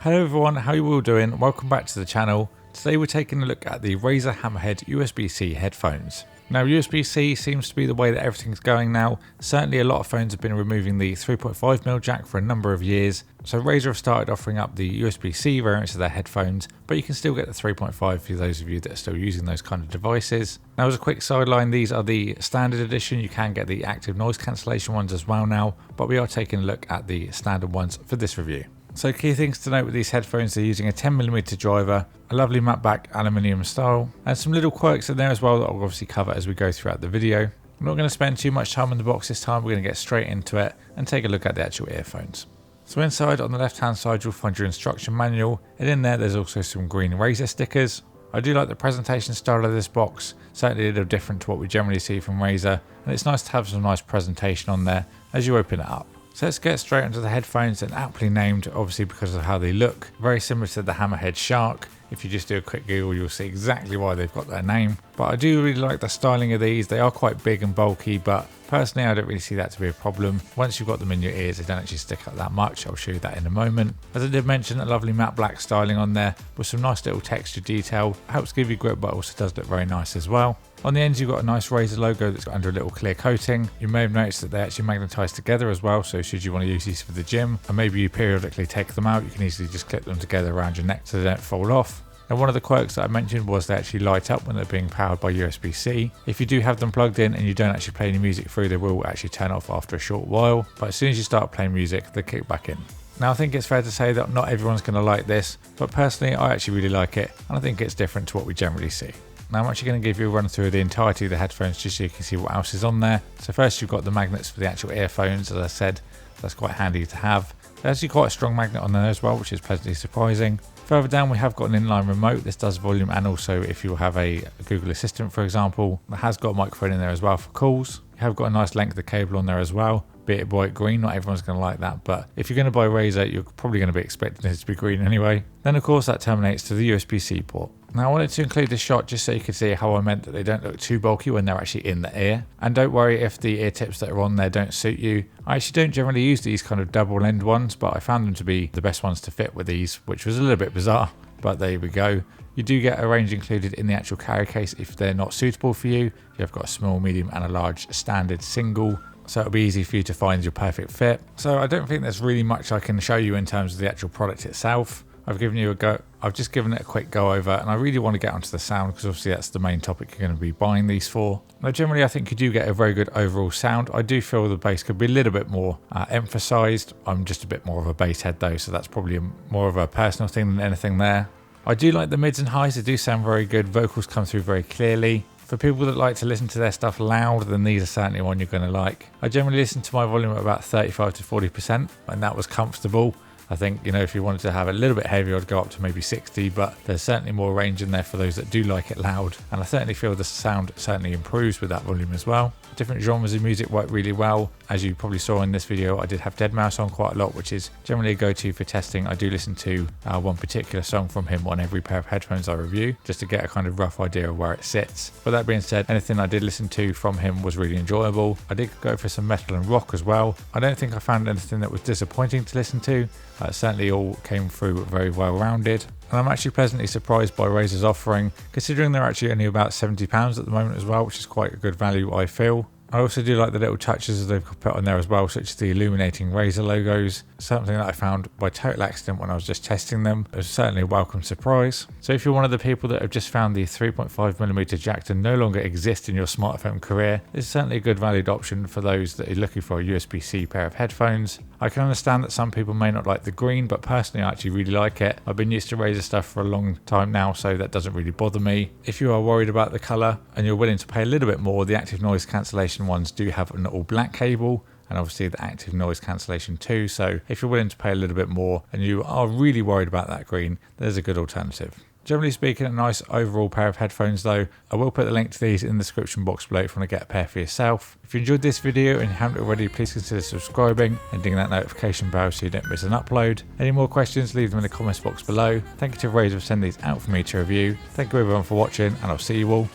Hello everyone, how you all doing? Welcome back to the channel. Today we're taking a look at the Razer Hammerhead USB-C headphones. Now USB-C seems to be the way that everything's going now. Certainly a lot of phones have been removing the 3.5mm jack for a number of years. So Razer have started offering up the USB-C variants of their headphones, but you can still get the 3.5 for those of you that are still using those kind of devices. Now as a quick sideline, these are the standard edition. You can get the active noise cancellation ones as well now, but we are taking a look at the standard ones for this review. So key things to note with these headphones, they're using a 10mm driver, a lovely matte black aluminium style, and some little quirks in there as well that I'll obviously cover as we go throughout the video. I'm not going to spend too much time on the box this time, we're going to get straight into it and take a look at the actual earphones. So inside on the left hand side you'll find your instruction manual, and in there there's also some green Razer stickers. I do like the presentation style of this box, certainly a little different to what we generally see from Razer, and it's nice to have some nice presentation on there as you open it up. So let's get straight into the headphones, and aptly named obviously because of how they look, very similar to the Hammerhead Shark. If you just do a quick Google you'll see exactly why they've got their name. But I do really like the styling of these. They are quite big and bulky, but personally I don't really see that to be a problem. Once you've got them in your ears they don't actually stick out that much. I'll show you that in a moment. As I did mention, a lovely matte black styling on there with some nice little texture detail. Helps give you grip but also does look very nice as well. On the ends you've got a nice Razer logo that's got under a little clear coating. You may have noticed that they actually magnetise together as well, so should you want to use these for the gym and maybe you periodically take them out, you can easily just clip them together around your neck so they don't fall off. And one of the quirks that I mentioned was they actually light up when they're being powered by USB-C. If you do have them plugged in and you don't actually play any music through, they will actually turn off after a short while, but as soon as you start playing music they kick back in. Now I think it's fair to say that not everyone's going to like this, but personally I actually really like it and I think it's different to what we generally see. Now I'm actually going to give you a run through of the entirety of the headphones just so you can see what else is on there. So first you've got the magnets for the actual earphones, as I said, that's quite handy to have. There's actually quite a strong magnet on there as well, which is pleasantly surprising. Further down we have got an inline remote. This does volume and also if you have a Google Assistant for example. It has got a microphone in there as well for calls. You have got a nice length of cable on there as well. Be it bright green, not everyone's going to like that, but if you're going to buy Razer you're probably going to be expecting it to be green anyway. Then of course that terminates to the USB-C port. Now I wanted to include this shot just so you could see how I meant that they don't look too bulky when they're actually in the ear. And don't worry if the ear tips that are on there don't suit you. I actually don't generally use these kind of double end ones, but I found them to be the best ones to fit with these, which was a little bit bizarre, but there we go. You do get a range included in the actual carry case if they're not suitable for you. You've got a small, medium and a large standard single, so it'll be easy for you to find your perfect fit. So I don't think there's really much I can show you in terms of the actual product itself. I've given you a go. I've just given it a quick go over, and I really want to get onto the sound because obviously that's the main topic you're going to be buying these for. Now generally I think you do get a very good overall sound. I do feel the bass could be a little bit more emphasised. I'm just a bit more of a bass head though, so that's probably more of a personal thing than anything there. I do like the mids and highs, they do sound very good. Vocals come through very clearly. For people that like to listen to their stuff loud, then these are certainly one you're going to like. I generally listen to my volume at about 35 to 40%, and that was comfortable. I think, you know, if you wanted to have a little bit heavier, I'd go up to maybe 60, but there's certainly more range in there for those that do like it loud. And I certainly feel the sound certainly improves with that volume as well. Different genres of music work really well. As you probably saw in this video, I did have Deadmau5 on quite a lot, which is generally a go-to for testing. I do listen to one particular song from him on every pair of headphones I review, just to get a kind of rough idea of where it sits. But that being said, anything I did listen to from him was really enjoyable. I did go for some metal and rock as well. I don't think I found anything that was disappointing to listen to. Certainly all came through very well rounded. And I'm actually pleasantly surprised by Razer's offering, considering they're actually only about £70 at the moment as well, which is quite a good value I feel. I also do like the little touches they've put on there as well, such as the illuminating Razer logos, something that I found by total accident when I was just testing them. It was certainly a welcome surprise. So if you're one of the people that have just found the 3.5mm jack to no longer exist in your smartphone career, this is certainly a good valued option for those that are looking for a USB-C pair of headphones. I can understand that some people may not like the green, but personally I actually really like it. I've been used to Razer stuff for a long time now, so that doesn't really bother me. If you are worried about the colour and you're willing to pay a little bit more, the active noise cancellation ones do have an all black cable, and obviously the active noise cancellation too, so if you're willing to pay a little bit more and you are really worried about that green, there's a good alternative. Generally speaking, a nice overall pair of headphones though. I will put the link to these in the description box below if you want to get a pair for yourself. If you enjoyed this video and you haven't already, please consider subscribing and ding that notification bell so you don't miss an upload. Any more questions, leave them in the comments box below. Thank you to Razer for sending these out for me to review. Thank you everyone for watching, and I'll see you all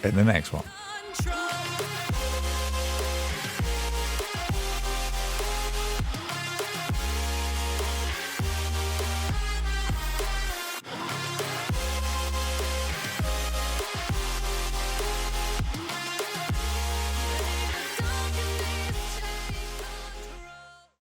in the next one.